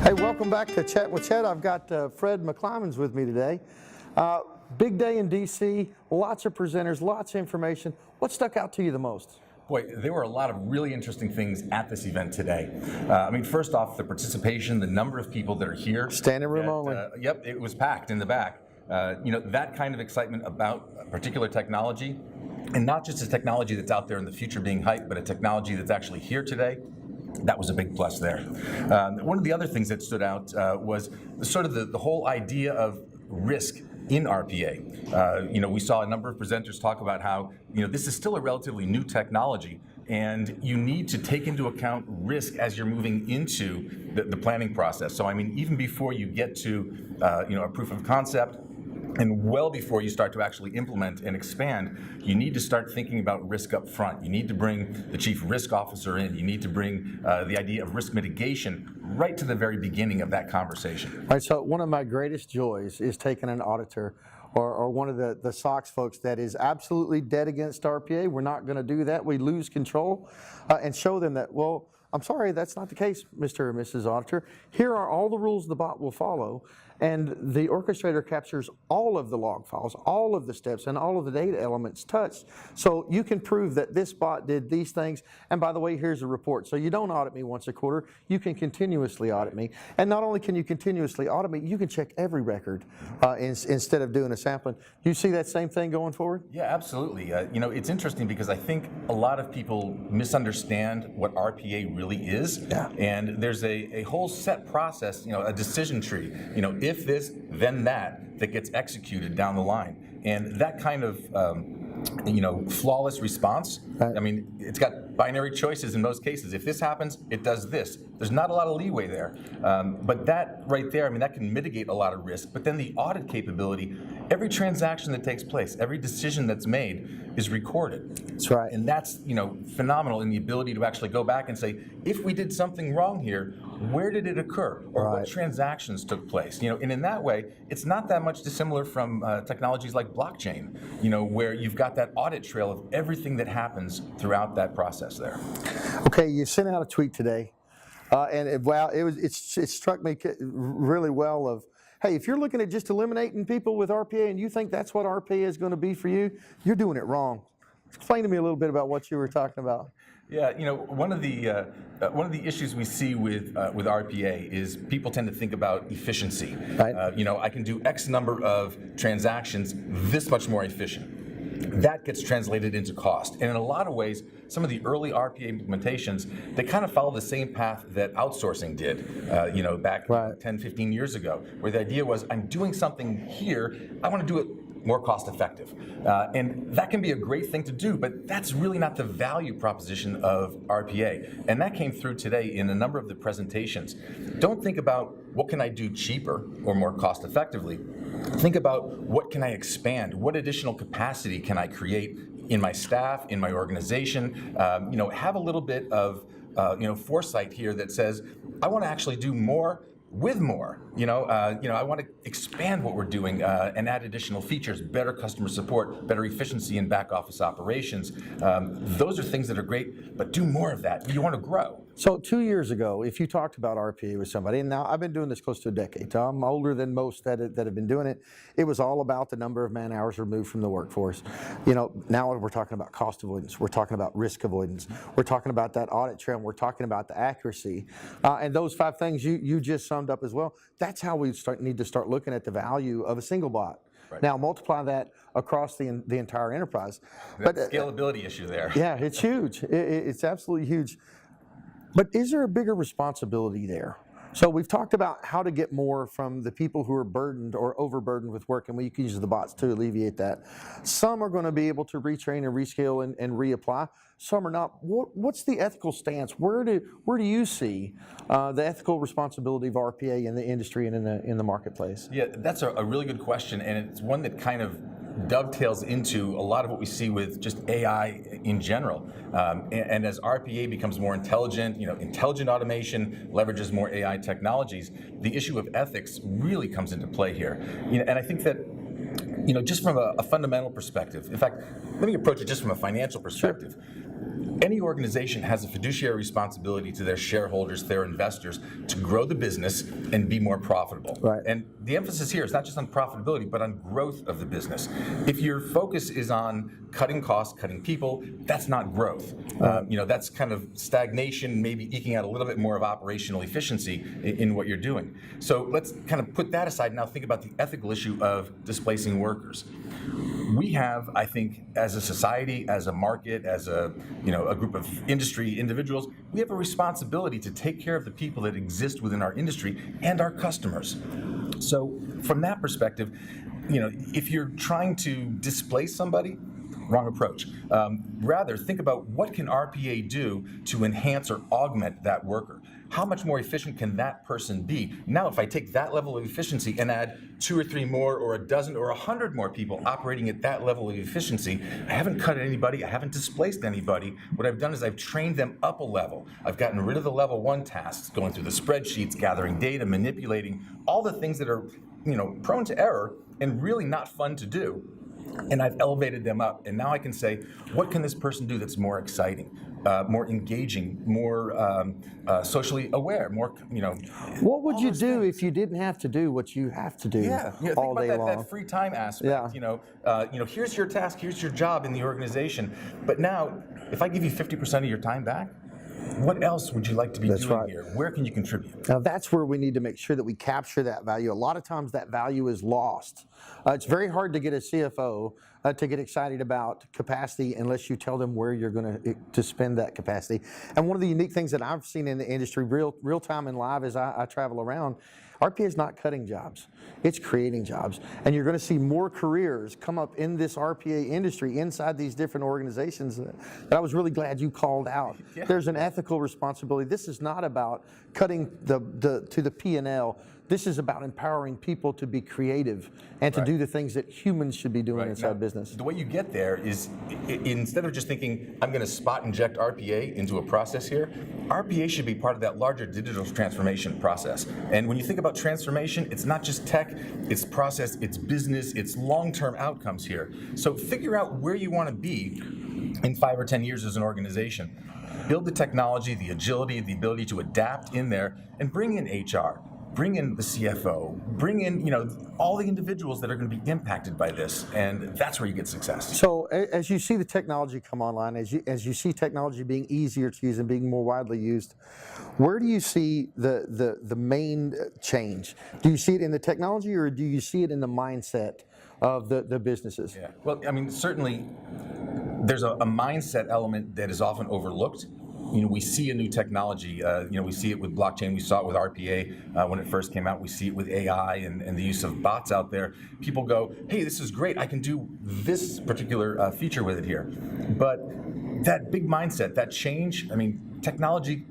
Hey, welcome back to Chat with Chet. I've got Fred McClimans with me today. Big day in D.C., lots of presenters, lots of information. What stuck out to you the most? Boy, there were a lot of really interesting things at this event today. First off, the participation, the number of people that are here. Standing room only. Yep, it was packed in the back. That kind of excitement about a particular technology, and not just a technology that's out there in the future being hyped, but a technology that's actually here today. That was a big plus there. One of the other things that stood out was sort of the whole idea of risk in RPA. We saw a number of presenters talk about how this is still a relatively new technology, and you need to take into account risk as you're moving into the planning process. So even before you get to a proof of concept, and well before you start to actually implement and expand, you need to start thinking about risk up front. You need to bring the chief risk officer in. You need to bring the idea of risk mitigation right to the very beginning of that conversation. All right, so one of my greatest joys is taking an auditor or one of the SOX folks that is absolutely dead against RPA. We're not going to do that. We lose control, and show them that, well, I'm sorry, that's not the case, Mr. or Mrs. Auditor. Here are all the rules the bot will follow, and the orchestrator captures all of the log files, all of the steps, and all of the data elements touched. So you can prove that this bot did these things, and by the way, here's a report. So you don't audit me once a quarter, you can continuously audit me. And not only can you continuously audit me, you can check every record instead of doing a sampling. You see that same thing going forward? Yeah, absolutely. It's interesting because I think a lot of people misunderstand what RPA really is. Yeah. And there's a whole set process, a decision tree, if this, then that gets executed down the line. And that kind of, flawless response, right. It's got binary choices in most cases. If this happens, it does this. There's not a lot of leeway there. But that right there, that can mitigate a lot of risk. But then the audit capability, every transaction that takes place, every decision that's made is recorded. That's right. And that's, phenomenal in the ability to actually go back and say, if we did something wrong here, where did it occur? Or right. what transactions took place? And in that way, it's not that much dissimilar from technologies like blockchain, where you've got that audit trail of everything that happens throughout that process there. Okay, you sent out a tweet today, and it struck me really well of, hey, if you're looking at just eliminating people with RPA and you think that's what RPA is going to be for you, you're doing it wrong. Explain to me a little bit about what you were talking about. Yeah, one of the issues we see with RPA is people tend to think about efficiency. Right. I can do X number of transactions this much more efficient. That gets translated into cost. And in a lot of ways, some of the early RPA implementations, they kind of follow the same path that outsourcing did, back right. 10, 15 years ago, where the idea was, I'm doing something here, I want to do it more cost effective. And that can be a great thing to do, but that's really not the value proposition of RPA. And that came through today in a number of the presentations. Don't think about what can I do cheaper or more cost effectively. Think about what can I expand? What additional capacity can I create in my staff, in my organization? Have a little bit of foresight here that says, I want to actually do more with more. I want to expand what we're doing and add additional features, better customer support, better efficiency in back office operations. Those are things that are great, but do more of that. You want to grow. So 2 years ago, if you talked about RPA with somebody, and now I've been doing this close to a decade, so I'm older than most that have been doing it, it was all about the number of man hours removed from the workforce. Now we're talking about cost avoidance, we're talking about risk avoidance, we're talking about that audit trail, we're talking about the accuracy, and those 5 things you just summed up as well. That's how we need to start looking at the value of a single bot. Right. Now multiply that across the entire enterprise. But scalability issue there. Yeah, it's huge. It's absolutely huge. But is there a bigger responsibility there? So we've talked about how to get more from the people who are burdened or overburdened with work, and we can use the bots to alleviate that. Some are going to be able to retrain and rescale and reapply. Some are not. What's the ethical stance? Where do you see the ethical responsibility of RPA in the industry and in the marketplace? Yeah, that's a really good question, and it's one that kind of dovetails into a lot of what we see with just AI in general. And as RPA becomes more intelligent, intelligent automation leverages more AI technologies, the issue of ethics really comes into play here. And I think that, just from a fundamental perspective, in fact, let me approach it just from a financial perspective. Sure. any organization has a fiduciary responsibility to their shareholders, their investors, to grow the business and be more profitable. Right. And the emphasis here is not just on profitability, but on growth of the business. If your focus is on cutting costs, cutting people, that's not growth. That's kind of stagnation, maybe eking out a little bit more of operational efficiency in what you're doing. So let's kind of put that aside. Now think about the ethical issue of displacing workers. We have, I think, as a society, as a market, as a group of industry individuals, we have a responsibility to take care of the people that exist within our industry and our customers. So from that perspective, if you're trying to displace somebody, wrong approach. Rather, think about what can RPA do to enhance or augment that worker. How much more efficient can that person be? Now, if I take that level of efficiency and add 2 or 3 more or a dozen or 100 more people operating at that level of efficiency, I haven't cut anybody, I haven't displaced anybody. What I've done is I've trained them up a level. I've gotten rid of the level 1 tasks, going through the spreadsheets, gathering data, manipulating, all the things that are prone to error and really not fun to do. And I've elevated them up, and now I can say, what can this person do that's more exciting, more engaging, more socially aware, more, What would you do if you didn't have to do what you have to do all day long? That free time aspect. Here's your task, here's your job in the organization. But now, if I give you 50% of your time back, what else would you like to be doing here? Where can you contribute? Now that's where we need to make sure that we capture that value. A lot of times that value is lost. It's very hard to get a CFO to get excited about capacity unless you tell them where you're going to spend that capacity. And one of the unique things that I've seen in the industry, real time and live as I travel around, RPA is not cutting jobs, it's creating jobs. And you're going to see more careers come up in this RPA industry inside these different organizations that I was really glad you called out. Yeah. There's an ethical responsibility. This is not about cutting to the P&L. This is about empowering people to be creative and to do the things that humans should be doing inside business. The way you get there is, instead of just thinking, I'm going to spot inject RPA into a process here, RPA should be part of that larger digital transformation process. And when you think about transformation, it's not just tech, it's process, it's business, it's long-term outcomes here. So figure out where you want to be in 5 or 10 years as an organization. Build the technology, the agility, the ability to adapt in there, and bring in HR. Bring in the CFO, bring in all the individuals that are going to be impacted by this, and that's where you get success. So as you see the technology come online, as you see technology being easier to use and being more widely used, where do you see the main change? Do you see it in the technology, or do you see it in the mindset of the businesses? Yeah. Well, I mean, certainly there's a mindset element that is often overlooked. We see a new technology. We see it with blockchain. We saw it with RPA when it first came out. We see it with AI and the use of bots out there. People go, hey, this is great. I can do this particular feature with it here. But that big mindset, that change, technology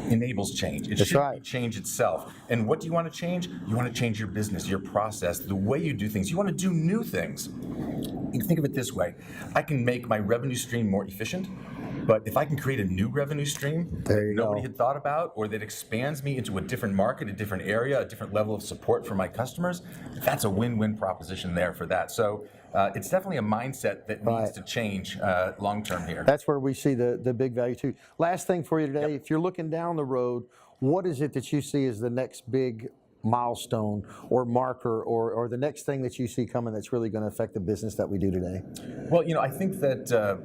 enables change. It should change itself. And what do you want to change? You want to change your business, your process, the way you do things. You want to do new things. You think of it this way. I can make my revenue stream more efficient. But if I can create a new revenue stream that nobody had thought about, or that expands me into a different market, a different area, a different level of support for my customers, that's a win-win proposition there for that. So it's definitely a mindset that needs to change long-term here. That's where we see the big value too. Last thing for you today, if you're looking down the road, what is it that you see as the next big milestone or marker or the next thing that you see coming that's really going to affect the business that we do today? Well, I think that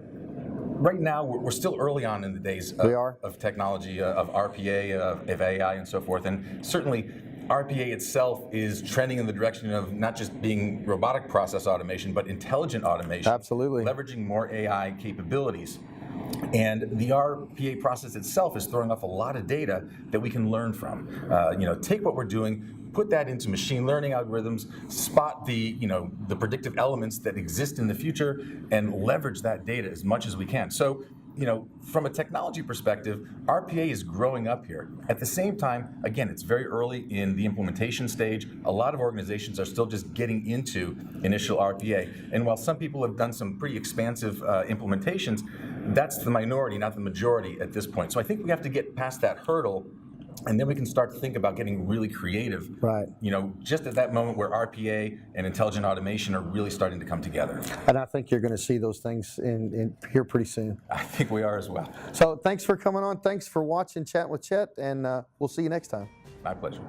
right now, we're still early on in the days of technology, of RPA, of AI, and so forth. And certainly, RPA itself is trending in the direction of not just being robotic process automation, but intelligent automation. Absolutely. Leveraging more AI capabilities. And the RPA process itself is throwing off a lot of data that we can learn from. Take what we're doing, put that into machine learning algorithms, spot the predictive elements that exist in the future, and leverage that data as much as we can. So, from a technology perspective, RPA is growing up here. At the same time, again, it's very early in the implementation stage. A lot of organizations are still just getting into initial RPA. And while some people have done some pretty expansive implementations, that's the minority, not the majority at this point. So I think we have to get past that hurdle And then we can start to think about getting really creative, Right. Just at that moment where RPA and intelligent automation are really starting to come together. And I think you're going to see those things in here pretty soon. I think we are as well. So thanks for coming on. Thanks for watching Chat with Chet, and we'll see you next time. My pleasure.